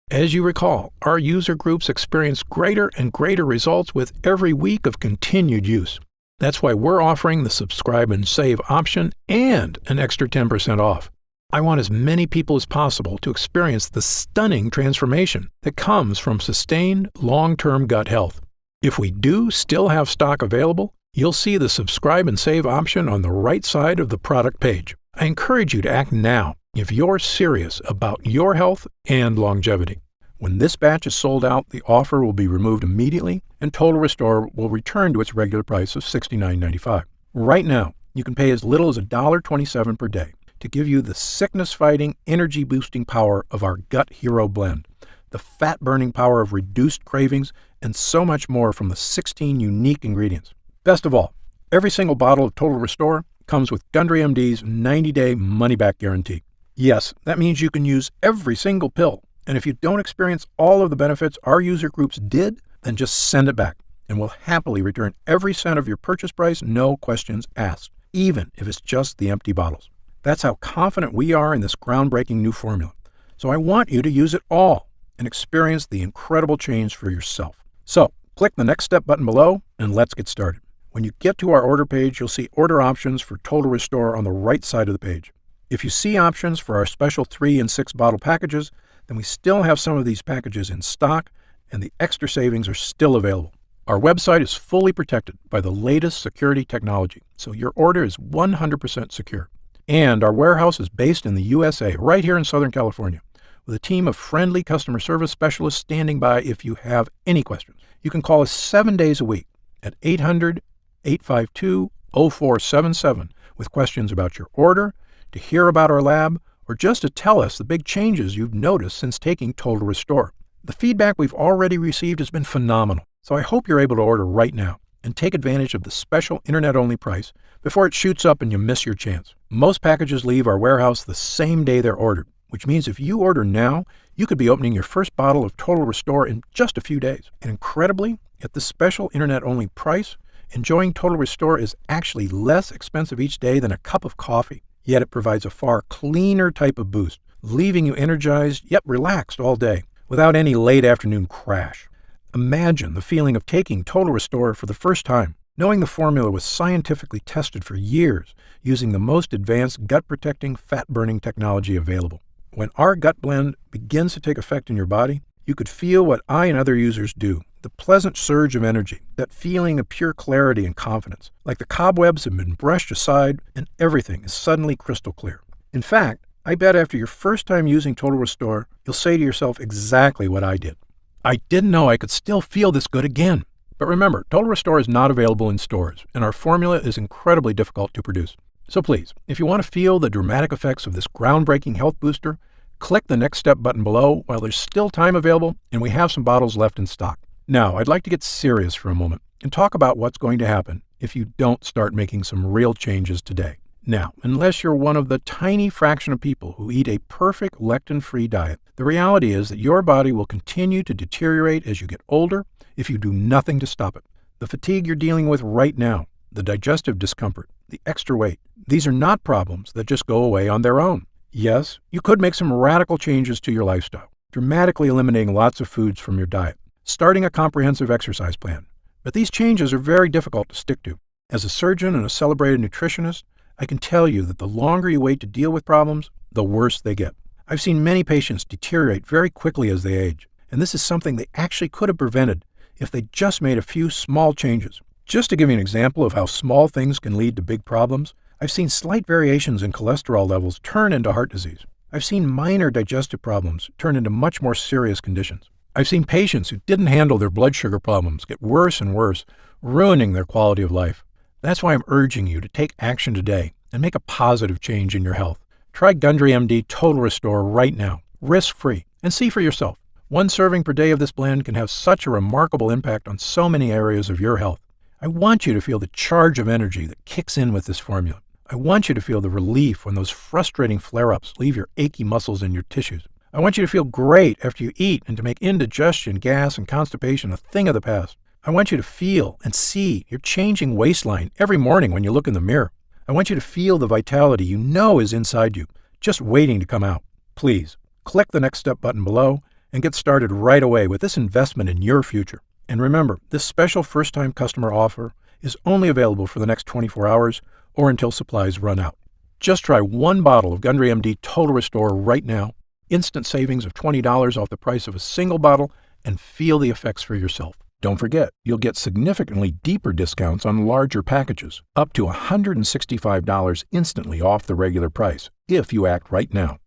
As you recall, our user groups experience greater and greater results with every week of continued use. That's why we're offering the Subscribe and Save option and an extra 10% off. I want as many people as possible to experience the stunning transformation that comes from sustained, long-term gut health. If we do still have stock available, you'll see the Subscribe and Save option on the right side of the product page. I encourage you to act now if you're serious about your health and longevity. When this batch is sold out, the offer will be removed immediately and Total Restore will return to its regular price of $69.95. Right now, you can pay as little as $1.27 per day to give you the sickness-fighting, energy-boosting power of our Gut Hero blend, the fat-burning power of reduced cravings, and so much more from the 16 unique ingredients. Best of all, every single bottle of Total Restore comes with Gundry MD's 90-day money-back guarantee. Yes, that means you can use every single pill, and if you don't experience all of the benefits our user groups did, then just send it back, and we'll happily return every cent of your purchase price, no questions asked, even if it's just the empty bottles. That's how confident we are in this groundbreaking new formula. So I want you to use it all and experience the incredible change for yourself. So, click the Next Step button below, and let's get started. When you get to our order page, you'll see order options for Total Restore on the right side of the page. If you see options for our special 3 and 6 bottle packages, then we still have some of these packages in stock, and the extra savings are still available. Our website is fully protected by the latest security technology, so your order is 100% secure. And our warehouse is based in the USA, right here in Southern California, with a team of friendly customer service specialists standing by if you have any questions. You can call us 7 days a week at 800-852-0477 with questions about your order, to hear about our lab, or just to tell us the big changes you've noticed since taking Total Restore. The feedback we've already received has been phenomenal, so I hope you're able to order right now and take advantage of the special internet-only price before it shoots up and you miss your chance. Most packages leave our warehouse the same day they're ordered, which means if you order now, you could be opening your first bottle of Total Restore in just a few days. And incredibly, at this special internet-only price, enjoying Total Restore is actually less expensive each day than a cup of coffee. Yet it provides a far cleaner type of boost, leaving you energized yet relaxed all day, without any late afternoon crash. Imagine the feeling of taking Total Restore for the first time, knowing the formula was scientifically tested for years using the most advanced gut-protecting, fat-burning technology available. When our gut blend begins to take effect in your body, you could feel what I and other users do, the pleasant surge of energy, that feeling of pure clarity and confidence, like the cobwebs have been brushed aside and everything is suddenly crystal clear. In fact, I bet after your first time using Total Restore, you'll say to yourself exactly what I did. I didn't know I could still feel this good again. But remember, Total Restore is not available in stores, and our formula is incredibly difficult to produce. So please, if you want to feel the dramatic effects of this groundbreaking health booster, click the Next Step button below while there's still time available and we have some bottles left in stock. Now, I'd like to get serious for a moment and talk about what's going to happen if you don't start making some real changes today. Now, unless you're one of the tiny fraction of people who eat a perfect lectin-free diet, the reality is that your body will continue to deteriorate as you get older if you do nothing to stop it. The fatigue you're dealing with right now, the digestive discomfort, the extra weight, these are not problems that just go away on their own. Yes, you could make some radical changes to your lifestyle, dramatically eliminating lots of foods from your diet, starting a comprehensive exercise plan. But these changes are very difficult to stick to. As a surgeon and a celebrated nutritionist, I can tell you that the longer you wait to deal with problems, the worse they get. I've seen many patients deteriorate very quickly as they age, and this is something they actually could have prevented if they just made a few small changes. Just to give you an example of how small things can lead to big problems, I've seen slight variations in cholesterol levels turn into heart disease. I've seen minor digestive problems turn into much more serious conditions. I've seen patients who didn't handle their blood sugar problems get worse and worse, ruining their quality of life. That's why I'm urging you to take action today and make a positive change in your health. Try Gundry MD Total Restore right now, risk-free, and see for yourself. One serving per day of this blend can have such a remarkable impact on so many areas of your health. I want you to feel the charge of energy that kicks in with this formula. I want you to feel the relief when those frustrating flare-ups leave your achy muscles and your tissues. I want you to feel great after you eat and to make indigestion, gas, and constipation a thing of the past. I want you to feel and see your changing waistline every morning when you look in the mirror. I want you to feel the vitality you know is inside you, just waiting to come out. Please, click the Next Step button below and get started right away with this investment in your future. And remember, this special first-time customer offer is only available for the next 24 hours or until supplies run out. Just try one bottle of Gundry MD Total Restore right now, instant savings of $20 off the price of a single bottle, and feel the effects for yourself. Don't forget, you'll get significantly deeper discounts on larger packages, up to $165 instantly off the regular price, if you act right now.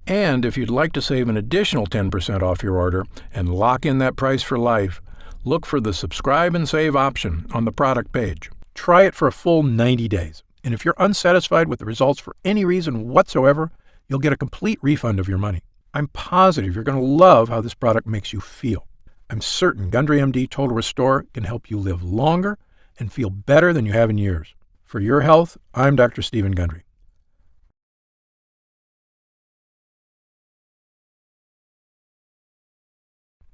And if you'd like to save an additional 10% off your order and lock in that price for life, look for the subscribe and save option on the product page. Try it for a full 90 days. And if you're unsatisfied with the results for any reason whatsoever, you'll get a complete refund of your money. I'm positive you're going to love how this product makes you feel. I'm certain Gundry MD Total Restore can help you live longer and feel better than you have in years. For your health, I'm Dr. Stephen Gundry.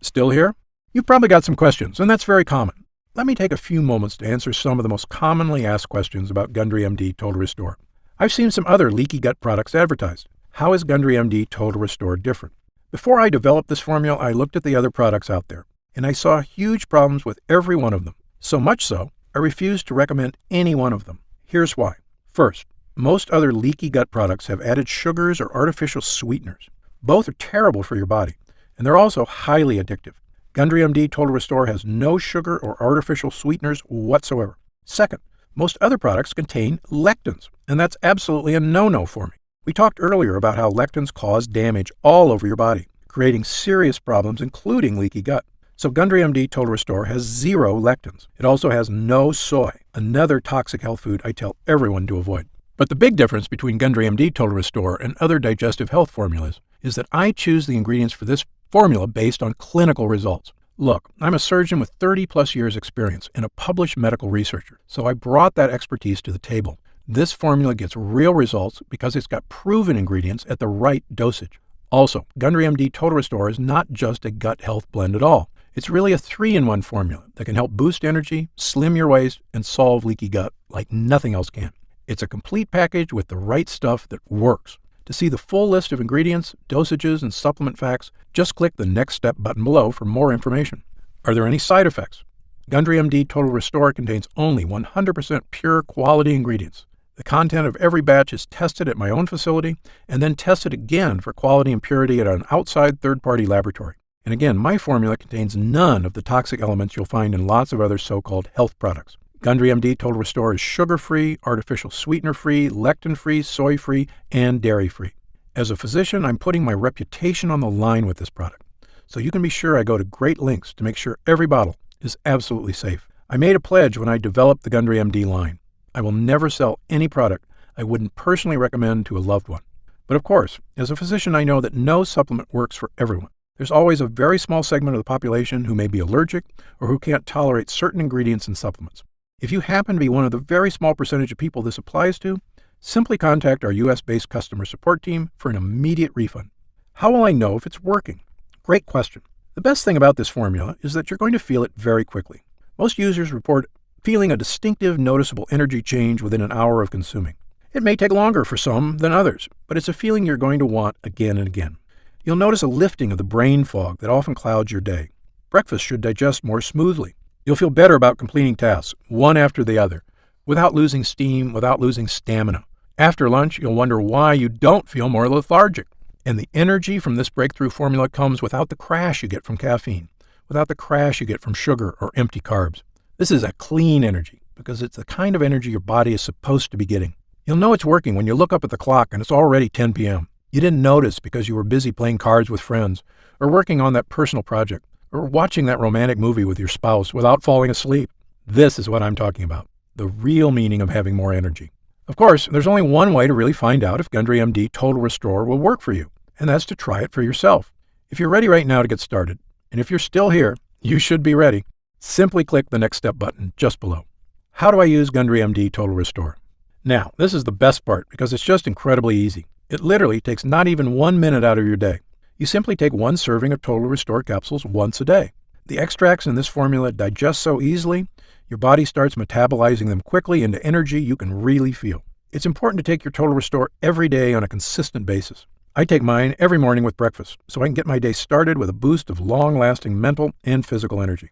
Still here? You've probably got some questions, and that's very common. Let me take a few moments to answer some of the most commonly asked questions about Gundry MD Total Restore. I've seen some other leaky gut products advertised. How is Gundry MD Total Restore different? Before I developed this formula, I looked at the other products out there, and I saw huge problems with every one of them. So much so, I refused to recommend any one of them. Here's why. First, most other leaky gut products have added sugars or artificial sweeteners. Both are terrible for your body, and they're also highly addictive. Gundry MD Total Restore has no sugar or artificial sweeteners whatsoever. Second, most other products contain lectins, and that's absolutely a no-no for me. We talked earlier about how lectins cause damage all over your body, creating serious problems, including leaky gut. So Gundry MD Total Restore has 0 lectins. It also has no soy, another toxic health food I tell everyone to avoid. But the big difference between Gundry MD Total Restore and other digestive health formulas is that I choose the ingredients for this formula based on clinical results. Look, I'm a surgeon with 30-plus years experience and a published medical researcher, so I brought that expertise to the table. This formula gets real results because it's got proven ingredients at the right dosage. Also, Gundry MD Total Restore is not just a gut health blend at all. It's really a 3-in-1 formula that can help boost energy, slim your waist, and solve leaky gut like nothing else can. It's a complete package with the right stuff that works. To see the full list of ingredients, dosages, and supplement facts, just click the Next Step button below for more information. Are there any side effects? Gundry MD Total Restore contains only 100% pure quality ingredients. The content of every batch is tested at my own facility and then tested again for quality and purity at an outside third-party laboratory. And again, my formula contains none of the toxic elements you'll find in lots of other so-called health products. Gundry MD Total Restore is sugar-free, artificial sweetener-free, lectin-free, soy-free, and dairy-free. As a physician, I'm putting my reputation on the line with this product, so you can be sure I go to great lengths to make sure every bottle is absolutely safe. I made a pledge when I developed the Gundry MD line. I will never sell any product I wouldn't personally recommend to a loved one. But of course, as a physician, I know that no supplement works for everyone. There's always a very small segment of the population who may be allergic or who can't tolerate certain ingredients in supplements. If you happen to be one of the very small percentage of people this applies to, simply contact our US-based customer support team for an immediate refund. How will I know if it's working? Great question. The best thing about this formula is that you're going to feel it very quickly. Most users report feeling a distinctive, noticeable energy change within an hour of consuming. It may take longer for some than others, but it's a feeling you're going to want again and again. You'll notice a lifting of the brain fog that often clouds your day. Breakfast should digest more smoothly. You'll feel better about completing tasks, one after the other, without losing steam, without losing stamina. After lunch, you'll wonder why you don't feel more lethargic. And the energy from this breakthrough formula comes without the crash you get from caffeine, without the crash you get from sugar or empty carbs. This is a clean energy because it's the kind of energy your body is supposed to be getting. You'll know it's working when you look up at the clock and it's already 10 p.m. You didn't notice because you were busy playing cards with friends, or working on that personal project, or watching that romantic movie with your spouse without falling asleep. This is what I'm talking about, the real meaning of having more energy. Of course, there's only one way to really find out if Gundry MD Total Restore will work for you, and that's to try it for yourself. If you're ready right now to get started, and if you're still here, you should be ready. Simply click the Next Step button just below. How do I use Gundry MD Total Restore? Now, this is the best part because it's just incredibly easy. It literally takes not even 1 minute out of your day. You simply take 1 serving of Total Restore capsules once a day. The extracts in this formula digest so easily, your body starts metabolizing them quickly into energy you can really feel. It's important to take your Total Restore every day on a consistent basis. I take mine every morning with breakfast so I can get my day started with a boost of long-lasting mental and physical energy.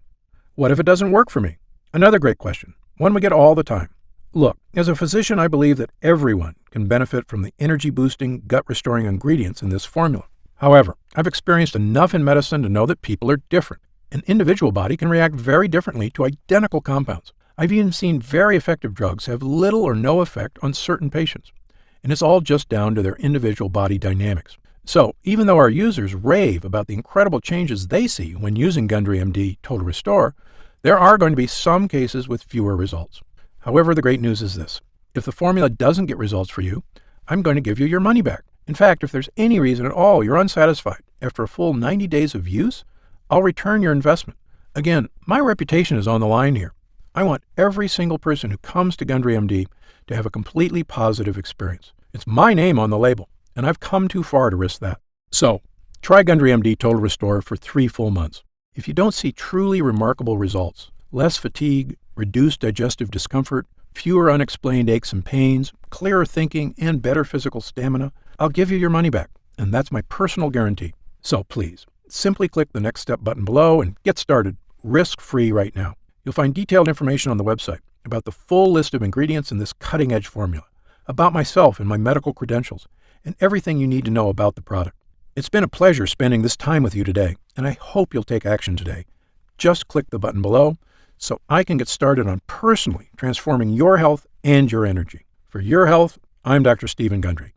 What if it doesn't work for me? Another great question, one we get all the time. Look, as a physician, I believe that everyone can benefit from the energy-boosting, gut-restoring ingredients in this formula. However, I've experienced enough in medicine to know that people are different. An individual body can react very differently to identical compounds. I've even seen very effective drugs have little or no effect on certain patients. And it's all just down to their individual body dynamics. So, even though our users rave about the incredible changes they see when using Gundry MD Total Restore, there are going to be some cases with fewer results. However, the great news is this. If the formula doesn't get results for you, I'm going to give you your money back. In fact, if there's any reason at all you're unsatisfied after a full 90 days of use, I'll return your investment. Again, my reputation is on the line here. I want every single person who comes to Gundry MD to have a completely positive experience. It's my name on the label, and I've come too far to risk that. So, try Gundry MD Total Restore for 3 full months. If you don't see truly remarkable results, less fatigue, reduced digestive discomfort, fewer unexplained aches and pains, clearer thinking, and better physical stamina, I'll give you your money back, and that's my personal guarantee. So please, simply click the Next Step button below and get started, risk-free right now. You'll find detailed information on the website about the full list of ingredients in this cutting-edge formula, about myself and my medical credentials, and everything you need to know about the product. It's been a pleasure spending this time with you today, and I hope you'll take action today. Just click the button below so I can get started on personally transforming your health and your energy. For your health, I'm Dr. Stephen Gundry.